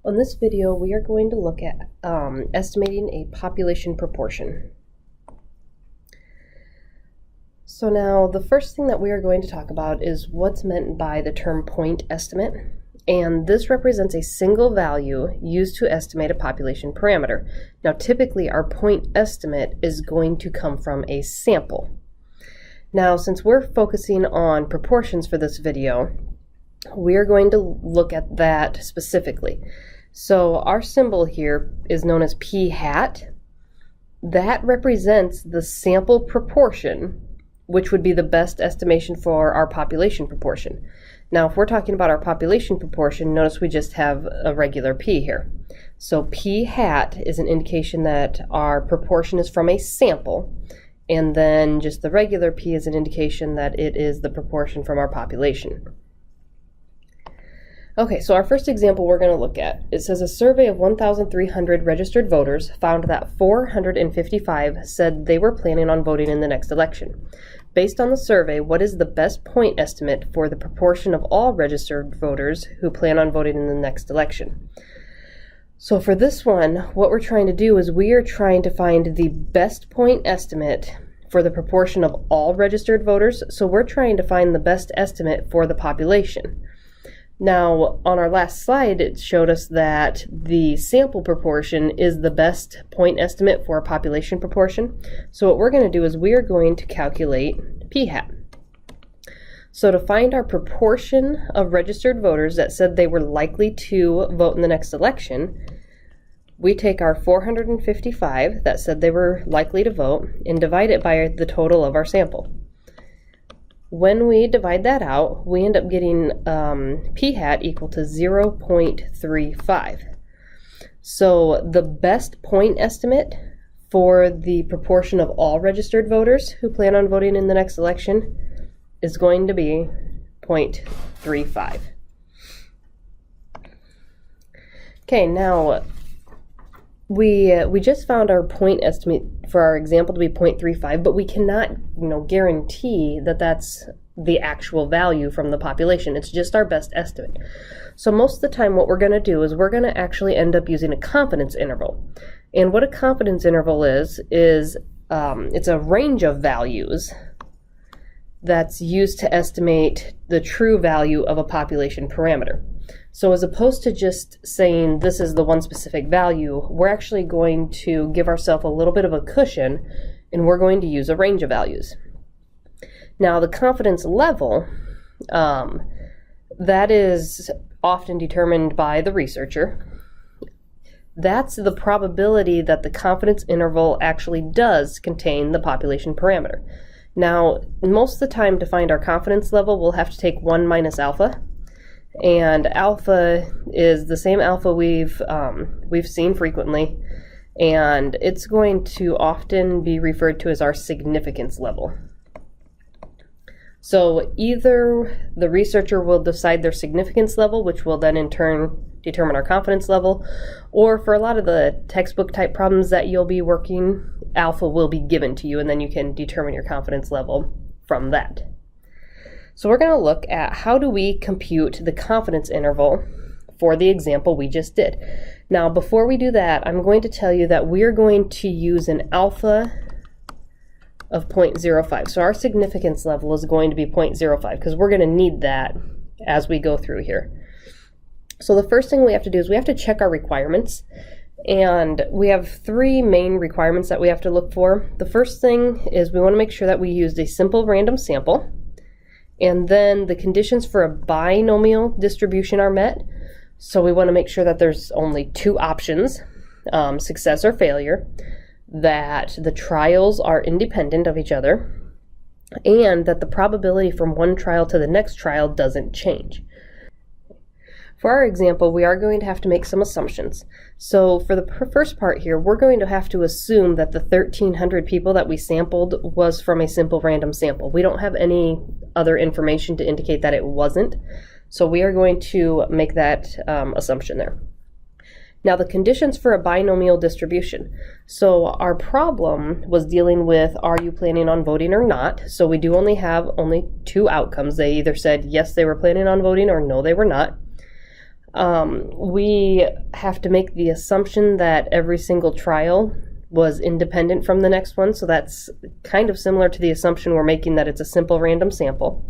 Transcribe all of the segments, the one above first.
On this video, we are going to look at estimating a population proportion. So now, the first thing that we are going to talk about is what's meant by the term point estimate. And this represents a single value used to estimate a population parameter. Now, typically, our point estimate is going to come from a sample. Now, since we're focusing on proportions for this video, we are going to look at that specifically. So our symbol here is known as p hat. That represents the sample proportion, which would be the best estimation for our population proportion. Now, if we're talking about our population proportion, notice we just have a regular p here. So p hat is an indication that our proportion is from a sample, and then just the regular p is an indication that it is the proportion from our population. Okay, so our first example we're going to look at, it says a survey of 1,300 registered voters found that 455 said they were planning on voting in the next election. Based on the survey, what is the best point estimate for the proportion of all registered voters who plan on voting in the next election? So for this one, what we're trying to do is we are trying to find the best point estimate for the proportion of all registered voters. So we're trying to find the best estimate for the population. Now, on our last slide, it showed us that the sample proportion is the best point estimate for a population proportion. So what we're going to do is we are going to calculate p hat. So to find our proportion of registered voters that said they were likely to vote in the next election, we take our 455 that said they were likely to vote and divide it by the total of our sample. When we divide that out, we end up getting p hat equal to 0.35. So the best point estimate for the proportion of all registered voters who plan on voting in the next election is going to be 0.35. Okay, now we just found our point estimate for our example to be 0.35, but we cannot, guarantee that that's the actual value from the population. It's just our best estimate. So most of the time what we're going to do is we're going to actually end up using a confidence interval. And what a confidence interval is it's a range of values that's used to estimate the true value of a population parameter. So as opposed to just saying this is the one specific value, we're actually going to give ourselves a little bit of a cushion, and we're going to use a range of values. Now the confidence level, that is often determined by the researcher. That's the probability that the confidence interval actually does contain the population parameter. Now, most of the time to find our confidence level, we'll have to take 1 minus alpha. And alpha is the same alpha we've seen frequently, and it's going to often be referred to as our significance level. So either the researcher will decide their significance level, which will then in turn determine our confidence level, or for a lot of the textbook type problems that you'll be working, alpha will be given to you, and then you can determine your confidence level from that. So we're going to look at how do we compute the confidence interval for the example we just did. Now, before we do that, I'm going to tell you that we're going to use an alpha of 0.05. So our significance level is going to be 0.05 because we're going to need that as we go through here. So the first thing we have to do is we have to check our requirements. And we have 3 main requirements that we have to look for. The first thing is we want to make sure that we used a simple random sample. And then the conditions for a binomial distribution are met. So we want to make sure that there's only 2 options, success or failure, that the trials are independent of each other, and that the probability from one trial to the next trial doesn't change. For our example, we are going to have to make some assumptions. So for the first part here, we're going to have to assume that the 1,300 people that we sampled was from a simple random sample. We don't have any other information to indicate that it wasn't. So we are going to make that assumption there. Now the conditions for a binomial distribution. So our problem was dealing with, are you planning on voting or not? So we do only have two outcomes. They either said yes, they were planning on voting, or no, they were not. We have to make the assumption that every single trial was independent from the next one. So that's kind of similar to the assumption we're making that it's a simple random sample.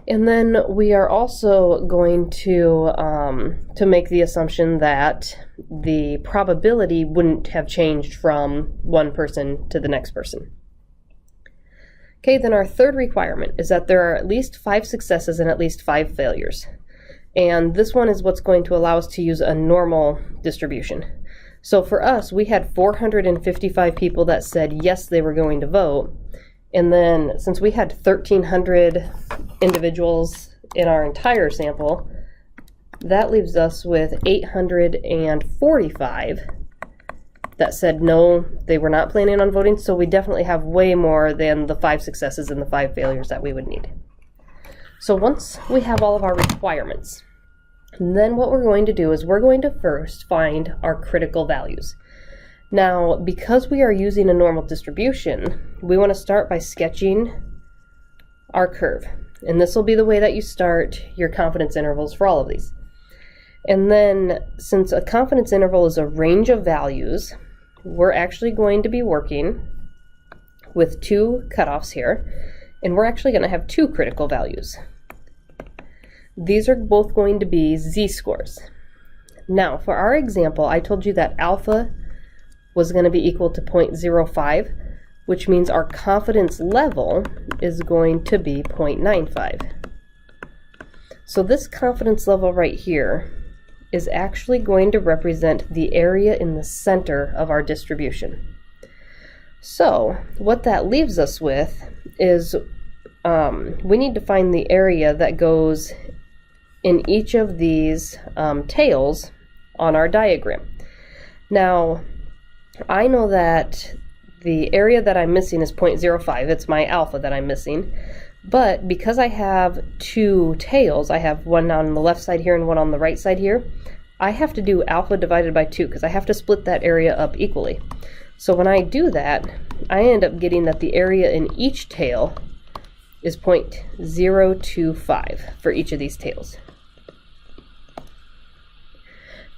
And then we are also going to make the assumption that the probability wouldn't have changed from one person to the next person. Okay, then our third requirement is that there are at least 5 successes and at least 5 failures. And this one is what's going to allow us to use a normal distribution. So for us, we had 455 people that said yes, they were going to vote. And then since we had 1,300 individuals in our entire sample, that leaves us with 845 that said no, they were not planning on voting. So we definitely have way more than the 5 successes and the 5 failures that we would need. So once we have all of our requirements, then what we're going to do is we're going to first find our critical values. Now, because we are using a normal distribution, we want to start by sketching our curve. And this will be the way that you start your confidence intervals for all of these. And then, since a confidence interval is a range of values, we're actually going to be working with 2 cutoffs here, and we're actually going to have 2 critical values. These are both going to be z-scores. Now, for our example, I told you that alpha was going to be equal to 0.05, which means our confidence level is going to be 0.95. So this confidence level right here is actually going to represent the area in the center of our distribution. So what that leaves us with is we need to find the area that goes in each of these tails on our diagram. Now, I know that the area that I'm missing is 0.05. It's my alpha that I'm missing. But because I have 2 tails, I have one on the left side here and one on the right side here, I have to do alpha divided by 2 because I have to split that area up equally. So when I do that, I end up getting that the area in each tail is 0.025 for each of these tails.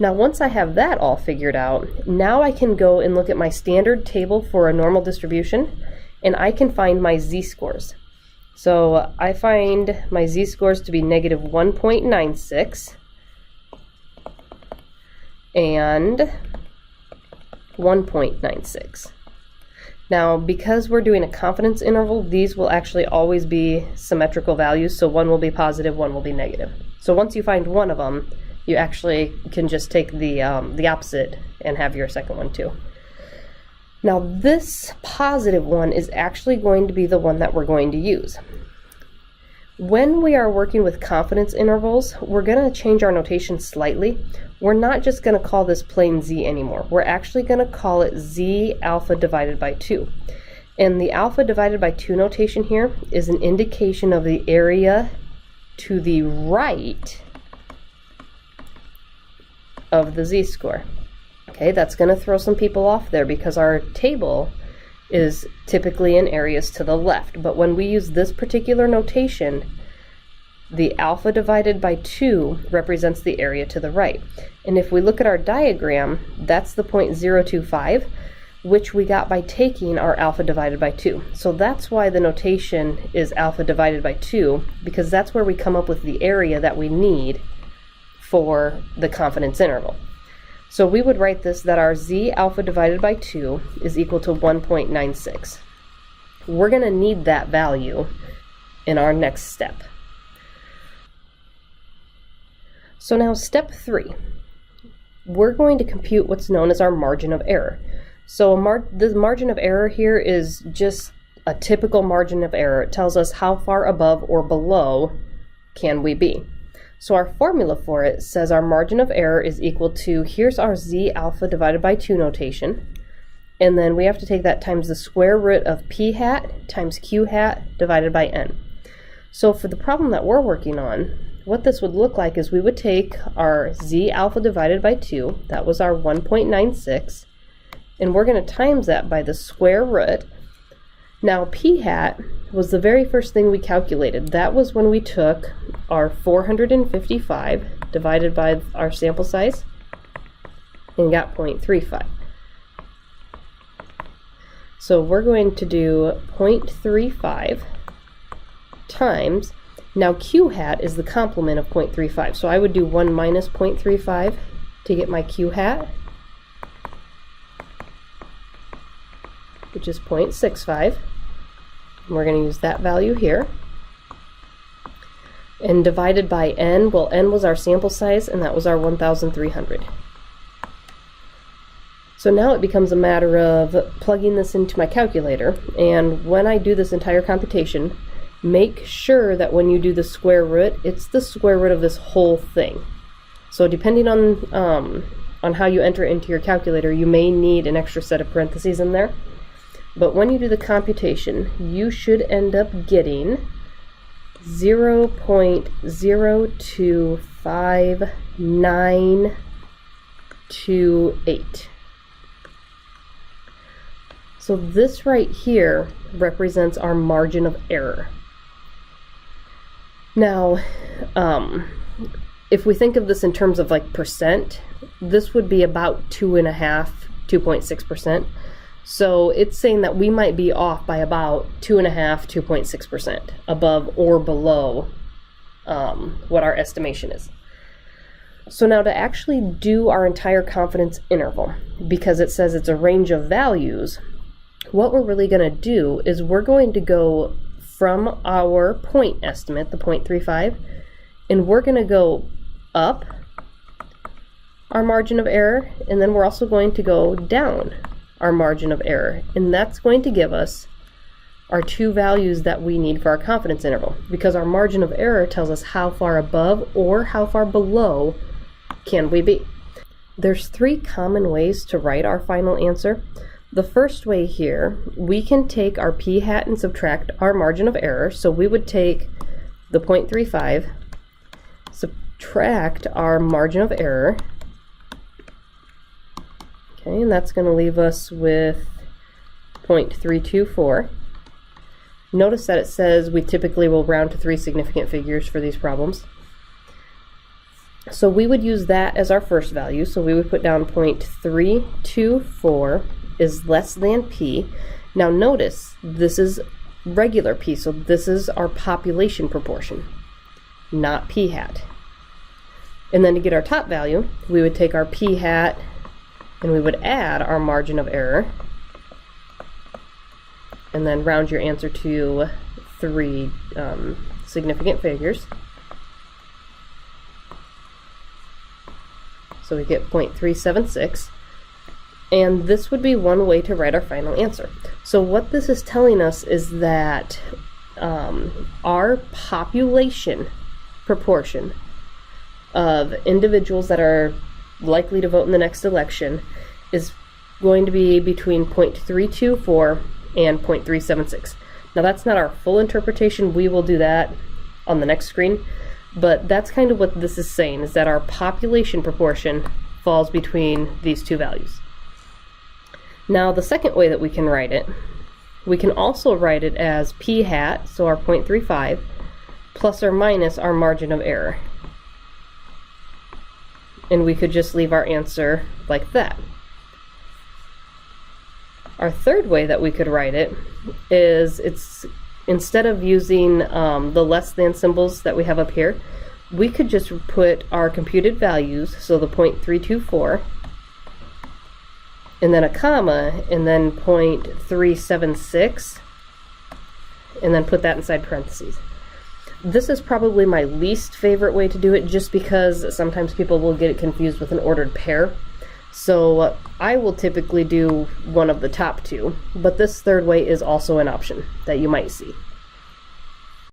Now once I have that all figured out, now I can go and look at my standard table for a normal distribution, and I can find my z-scores. So I find my z-scores to be negative 1.96 and 1.96. Now, because we're doing a confidence interval, these will actually always be symmetrical values, so one will be positive, one will be negative. So once you find one of them, you actually can just take the opposite and have your second one too. Now this positive one is actually going to be the one that we're going to use. When we are working with confidence intervals, we're going to change our notation slightly. We're not just going to call this plain z anymore. We're actually going to call it z alpha divided by 2. And the alpha divided by 2 notation here is an indication of the area to the right of the z-score. Okay, that's going to throw some people off there because our table is typically in areas to the left. But when we use this particular notation, the alpha divided by 2 represents the area to the right. And if we look at our diagram, that's the 0.025, which we got by taking our alpha divided by 2. So that's why the notation is alpha divided by 2, because that's where we come up with the area that we need for the confidence interval. So we would write this that our z alpha divided by 2 is equal to 1.96. We're going to need that value in our next step. So now step 3, we're going to compute what's known as our margin of error. So the margin of error here is just a typical margin of error. It tells us how far above or below can we be. So our formula for it says our margin of error is equal to, here's our z alpha divided by 2 notation, and then we have to take that times the square root of p hat times q hat divided by n. So for the problem that we're working on, what this would look like is we would take our z alpha divided by 2, that was our 1.96, and we're going to times that by the square root. Now p hat was the very first thing we calculated. That was when we took our 455 divided by our sample size, and got 0.35. So we're going to do 0.35 times, now Q hat is the complement of 0.35, so I would do 1 minus 0.35 to get my Q hat, which is 0.65. And we're going to use that value here. And divided by n, well, n was our sample size, and that was our 1,300. So now it becomes a matter of plugging this into my calculator, and when I do this entire computation, make sure that when you do the square root, it's the square root of this whole thing. So depending on how you enter it into your calculator, you may need an extra set of parentheses in there. But when you do the computation, you should end up getting 0.02598. So this right here represents our margin of error. Now, if we think of this in terms of like percent, this would be about 2.6%. So it's saying that we might be off by about 2.6% above or below what our estimation is. So now to actually do our entire confidence interval, because it says it's a range of values, what we're really going to do is we're going to go from our point estimate, the 0.35, and we're going to go up our margin of error, and then we're also going to go down our margin of error, and that's going to give us our two values that we need for our confidence interval, because our margin of error tells us how far above or how far below can we be. There's three common ways to write our final answer. The first way here, we can take our p hat and subtract our margin of error. So we would take the 0.35, subtract our margin of error, okay, and that's going to leave us with 0.324. Notice that it says we typically will round to 3 significant figures for these problems. So we would use that as our first value. So we would put down 0.324 is less than p. Now notice this is regular p, so this is our population proportion, not p hat. And then to get our top value, we would take our p hat and we would add our margin of error, and then round your answer to 3 significant figures. So we get 0.376. And this would be one way to write our final answer. So what this is telling us is that our population proportion of individuals that are likely to vote in the next election is going to be between 0.324 and 0.376. Now that's not our full interpretation. We will do that on the next screen. But that's kind of what this is saying, is that our population proportion falls between these two values. Now the second way that we can write it, we can also write it as p hat, so our 0.35, plus or minus our margin of error. And we could just leave our answer like that. Our third way that we could write it is, instead of using the less than symbols that we have up here, we could just put our computed values, so the 0.324, and then a comma, and then 0.376, and then put that inside parentheses. This is probably my least favorite way to do it, just because sometimes people will get it confused with an ordered pair. So I will typically do one of the top two, but this third way is also an option that you might see.